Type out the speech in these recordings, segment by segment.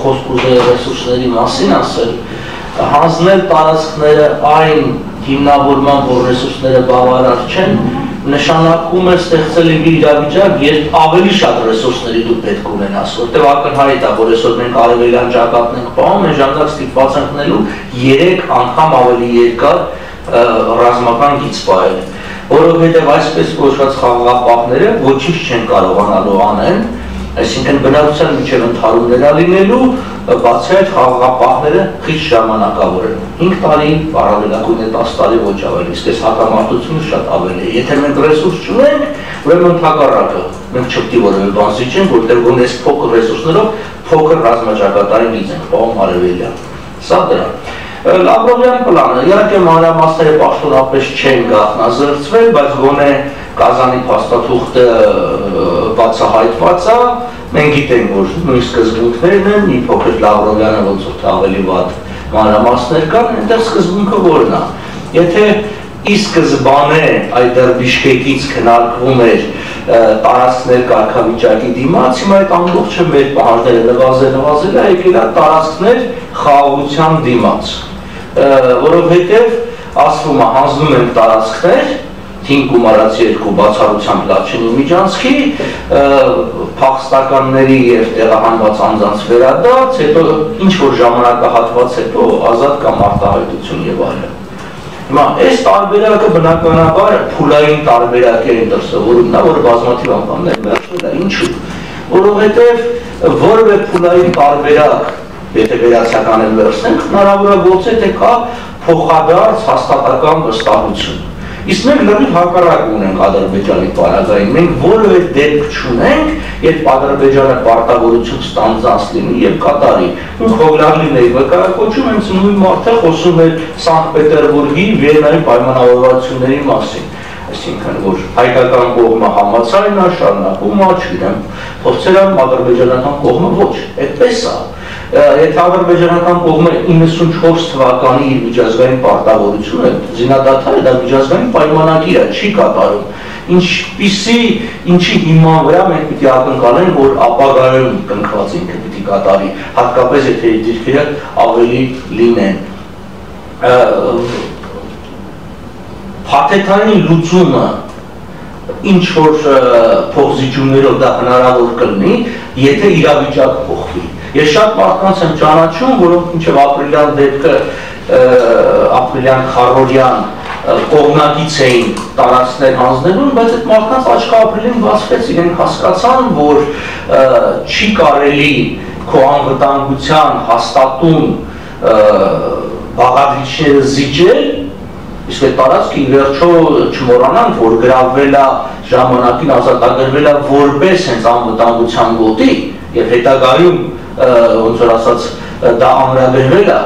խոսք ուզել ռեսուրսների մասին ասել, հանձնել տարածքները այն հիմնավորման, որ ռեսուրսները բավարար չեն, նշանակում է ստեղծել իրավիճակ, երբ ավելի շատ ռեսուրսների դու պետք ունենաս, որտեղ ակնհայտ է, որ այսօր մենք արևելյան ճակատն ենք պահում, այն ժամանակ ստիպված ենք նելու 3 անգամ ավելի երկար ռազմական գիծ պահել, որովհետև այսպես կոչված խաղաղապահները ոչինչ չեն կարողանալու անեն, այսինքն բնակության միջև ընդհարումներ լինելու, բացի այդ խաղաղապահները խիստ ժամանակավոր են, 5 տարի, առավելագույնն է 10 տարի ոչ ավելի, իսկ այս հակամարտությունը շատ ավելի է, եթե մենք ռեսուրս չունենք, ուրեմն ընդհակառակը, մենք չպետք է որևէ բան զիջենք, որտեղ գոնե այս փոքր ռեսուրսներով փոքր ռազմաճակատային գիծ ենք պահում արևելյան, սա դրան։ Լավրովյան պլանը, իհարկե մանրամասները պաշտոնապես չեն գաղտնազրկվել, բայց գոնե Կազանի փաստաթուղթը բացահայտված է, մենք գիտենք, որ նույն սկզբունքներն են, մի փոքր Լավրովյանը ոնց որ ավելի վատ մանրամասներ կան, այնտեղ սկզբունքը որն է։ Եթե ի սկզբանե այդ դեռ Բիշկեկից քննարկվում էր տարածքներ կարգավիճակի դիմաց, հիմա այդ ամբողջը մեր պահանջները նվազել է եկել է տարածքներ խաղաղության դիմաց, որովհետև ասվում է հանձնում են տարածքներ 5 գումարած 2 բացառությամբ Լաչինի միջանցքի, փախստականների և տեղահանված անձանց վերադարձ, հետո ինչ-որ ժամանակահատված հետո ազատ կամ արտահայտություն և այլն։ Հիմա այս տարբերակը բնականաբար փուլային տարբերակ է դրսևորում, նա որ բազմաթիվ անգամներ մերժել է, ինչու՞։ Որովհետև որևէ փուլային տարբերակ, եթե վերացական էլ վերցնենք, հնարավոր է գործել, թե կա փոխադարձ հաստատական վստահություն։ Իսկ մենք լրիվ հակառակ ունենք Ադրբեջանի պարագային, մենք որևէ դեպք չունենք, երբ Ադրբեջանը պարտավորություն ստանձնած լինի և կատարի։ Ու Խովլարլին էի վկայակոչում, հենց նույն մարդը խոսում էր Սանկտ Պետերբուրգի Վիեննայի պայմանավորվածությունների մասին, այսինքն որ հայկական կողմը համաձայն է, շարունակում է, չգիտեմ, փորձել է ադրբեջանական կողմը ոչ, այդպես է։ Եթե ադրբեջանական կողմը 94 թվականի իր միջազգային պարտավորությունը, զինադադարը դա միջազգային պայմանագիր է, չի կատարում։ Ինչի հիման վրա մենք պիտի ակնկալենք, որ ապագայում կնքված ինքը պիտի կատարի, հատկապես եթե իր դիրքերը ավելի լինեն։ Փաթեթային լուծումը ինչ-որ փոխզիջումներով դա հնարավոր կլինի, եթե իրավիճակ փոխվի։ Ես շատ մարդկանց եմ ճանաչում, որոնք մինչև ապրիլյան դեպքը, ապրիլյան քարորյան կողմնակից էին տարածքներ հանձնելուն, բայց այդ մարդկանց աչքը ապրիլին բացվեց, իրենք հասկացան, որ չի կարելի քո անվտանգության հաստատուն բաղադրիչները զիջել, իսկ այդ տարածքը ի վերջո չմոռանանք, որ գրավվել է ժամանակին ազատագրվել է որպես հենց անվտանգության գոտի և հետագայում ոնց որ ասած դա ամրագրվել է,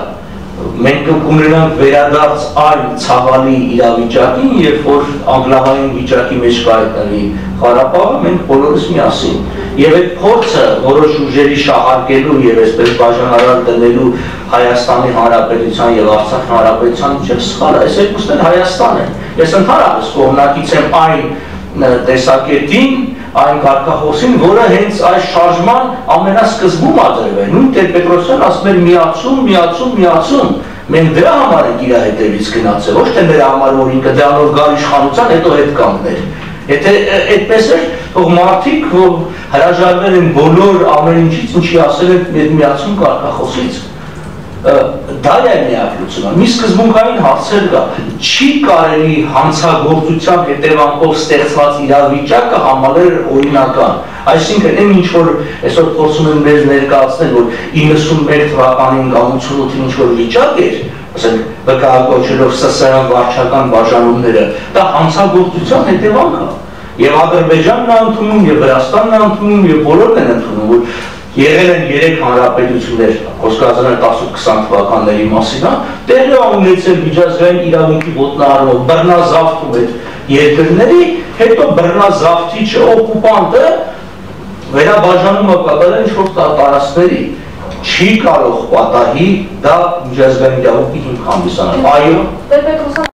մենք կունենանք վերադարձ այն ցավալի իրավիճակին, երբ որ անկլավային վիճակի մեջ կայտնվի Ղարաբաղը, մենք բոլորս միասին։ Եվ այդ փորձը որոշ ուժերի շահարկելու և այսպես բաժանարար դնելու Հայաստանի Հանրապետության և Արցախի Հանրապետության միջև սխալ է, այս երկուսն էլ Հայաստան են։ Ես ընդհանրապես կողմնակից եմ այն տեսակետին, այն կարգախոսին, որը հենց այս շարժման ամենասկզբում ադրվել։ Նույն Տեր-Պետրոսյանը ասում էր միացում, մենք դրա համար ենք իր հետևից գնացել, ոչ թե նրա համար, որ ինքը դրանով գար իշխանության, հետո հետ կանգներ։ Եթե այդպես էր, թող մարդիկ հրաժարվել են բոլոր ամեն ինչից, ինչի ասել են միացում կարգախոսից, դա է միակ լուծումը։ Մի սկզբունքային հարցեր կա, չի կարելի հանցագործության հետևանքով ստեղծված իրավիճակը համալել օրինական։ Այսինքն այն ինչ որ այսօր փորձում են մեզ ներկայացնել, որ 91 թվականին կամ 88-ին ինչ որ վիճակ էր, ասենք վկայակոչելով ՍՍՀ վարչական բաժանումները, դա հանցագործության հետևանք է։ Եվ Ադրբեջանն է ընդունում, և Վրաստանն է ընդունում, և բոլորն են ընդունում, որ եղել են 3 հանրապետություններ, խոսքազան 18-20 թվականների մասին, տեղի է ունեցել միջազգային իրավունքի ոտնահարումով, բռնազավթում այդ երկրների, հետո բռնազավթիչը, օկուպանտը վերաբաժանումը կատարել ինչ-որ տարածքների, չի կարող պատահի դա միջազգային իրավունքի հիմք հանդիսանալ։ Այո։